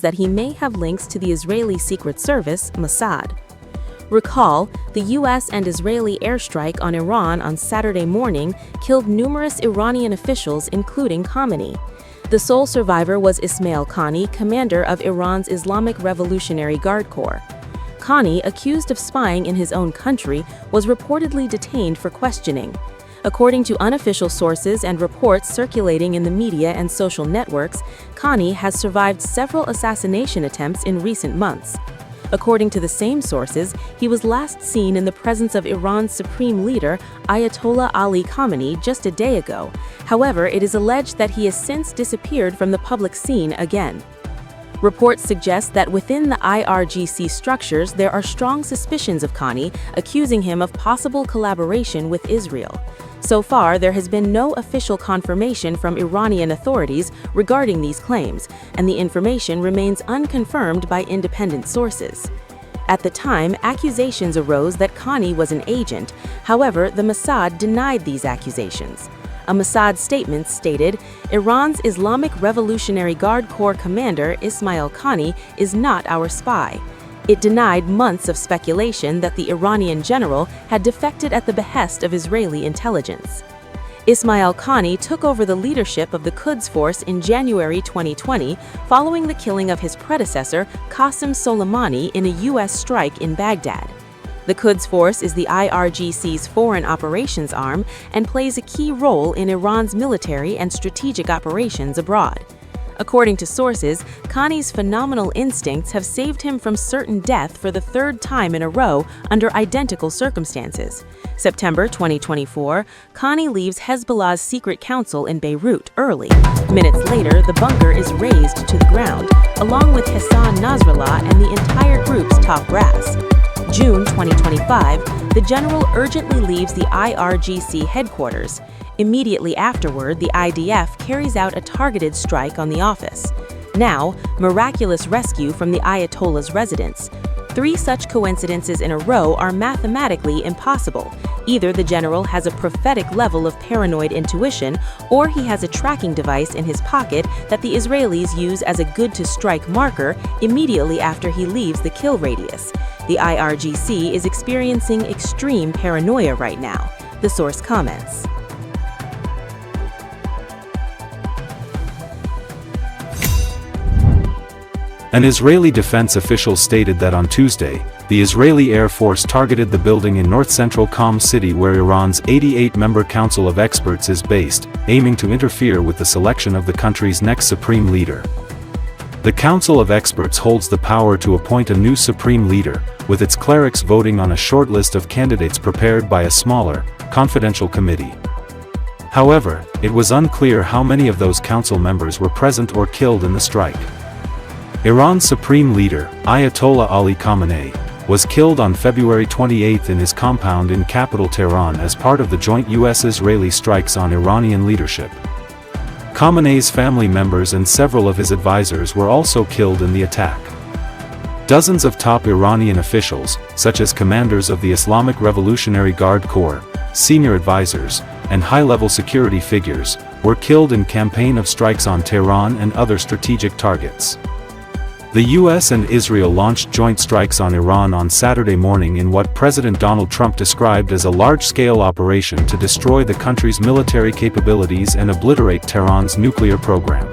that he may have links to the Israeli Secret Service, Mossad. Recall, the U.S. and Israeli airstrike on Iran on Saturday morning killed numerous Iranian officials, including Khamenei. The sole survivor was Esmail Qaani, commander of Iran's Islamic Revolutionary Guard Corps. Qaani, accused of spying in his own country, was reportedly detained for questioning. According to unofficial sources and reports circulating in the media and social networks, Qaani has survived several assassination attempts in recent months. According to the same sources, he was last seen in the presence of Iran's supreme leader, Ayatollah Ali Khamenei, just a day ago. However, it is alleged that he has since disappeared from the public scene again. Reports suggest that within the IRGC structures there are strong suspicions of Qaani, accusing him of possible collaboration with Israel. So far, there has been no official confirmation from Iranian authorities regarding these claims, and the information remains unconfirmed by independent sources. At the time, accusations arose that Qaani was an agent. However, the Mossad denied these accusations. A Mossad statement stated, "Iran's Islamic Revolutionary Guard Corps commander Esmail Qaani is not our spy." It denied months of speculation that the Iranian general had defected at the behest of Israeli intelligence. Esmail Qaani took over the leadership of the Quds Force in January 2020 following the killing of his predecessor, Qasem Soleimani, in a U.S. strike in Baghdad. The Quds Force is the IRGC's foreign operations arm and plays a key role in Iran's military and strategic operations abroad. According to sources, Qaani's phenomenal instincts have saved him from certain death for the third time in a row under identical circumstances. September 2024, Qaani leaves Hezbollah's secret council in Beirut early. Minutes later, the bunker is razed to the ground, along with Hassan Nasrallah and the entire group's top brass. June 2025, the general urgently leaves the IRGC headquarters. Immediately afterward, the IDF carries out a targeted strike on the office. Now, miraculous rescue from the Ayatollah's residence. 3 such coincidences in a row are mathematically impossible. Either the general has a prophetic level of paranoid intuition, or he has a tracking device in his pocket that the Israelis use as a good-to-strike marker immediately after he leaves the kill radius. The IRGC is experiencing extreme paranoia right now, the source comments. An Israeli defense official stated that on Tuesday, the Israeli Air Force targeted the building in north-central Qom city where Iran's 88-member Council of Experts is based, aiming to interfere with the selection of the country's next supreme leader. The Council of Experts holds the power to appoint a new supreme leader, with its clerics voting on a short list of candidates prepared by a smaller, confidential committee. However, it was unclear how many of those council members were present or killed in the strike. Iran's supreme leader, Ayatollah Ali Khamenei, was killed on February 28 in his compound in capital Tehran as part of the joint US-Israeli strikes on Iranian leadership. Khamenei's family members and several of his advisors were also killed in the attack. Dozens of top Iranian officials, such as commanders of the Islamic Revolutionary Guard Corps, senior advisors, and high-level security figures, were killed in campaign of strikes on Tehran and other strategic targets. The US and Israel launched joint strikes on Iran on Saturday morning in what President Donald Trump described as a large-scale operation to destroy the country's military capabilities and obliterate Tehran's nuclear program.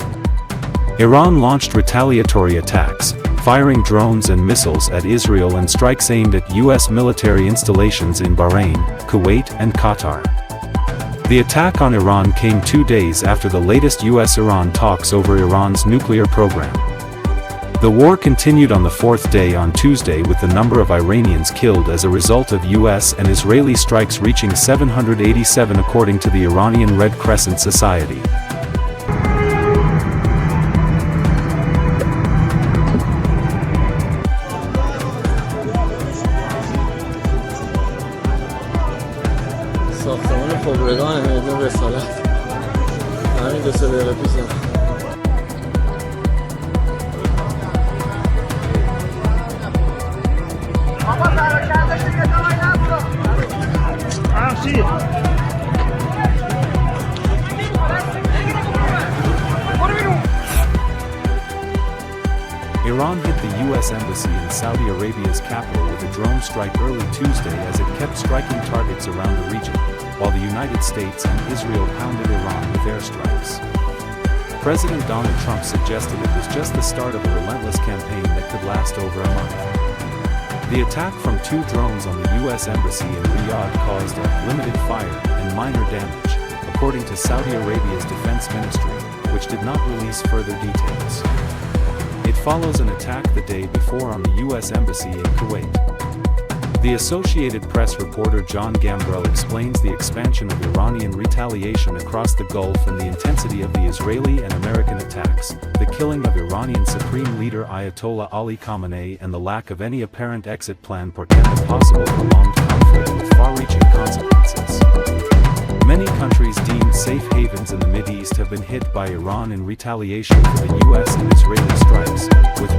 Iran launched retaliatory attacks, firing drones and missiles at Israel and strikes aimed at US military installations in Bahrain, Kuwait, and Qatar. The attack on Iran came 2 days after the latest US-Iran talks over Iran's nuclear program. The war continued on the 4th day on Tuesday with the number of Iranians killed as a result of US and Israeli strikes reaching 787 according to the Iranian Red Crescent Society. ساختمان خبرگان میدون رسالت همین 2 دقیقه پیش Iran hit the U.S. Embassy in Saudi Arabia's capital with a drone strike early Tuesday as it kept striking targets around the region, while the United States and Israel pounded Iran with airstrikes. President Donald Trump suggested it was just the start of a relentless campaign that could last over a month. The attack from 2 drones on the U.S. Embassy in Riyadh caused limited fire and minor damage, according to Saudi Arabia's defense ministry, which did not release further details. It follows an attack the day before on the U.S. Embassy in Kuwait. The Associated Press reporter John Gambrell explains the expansion of Iranian retaliation across the Gulf and the intensity of the Israeli and American attacks, the killing of Iranian Supreme Leader Ayatollah Ali Khamenei, and the lack of any apparent exit plan portend a possible prolonged conflict with far-reaching consequences. Many countries deemed safe havens in the Mideast have been hit by Iran in retaliation for the U.S. and Israeli strikes, with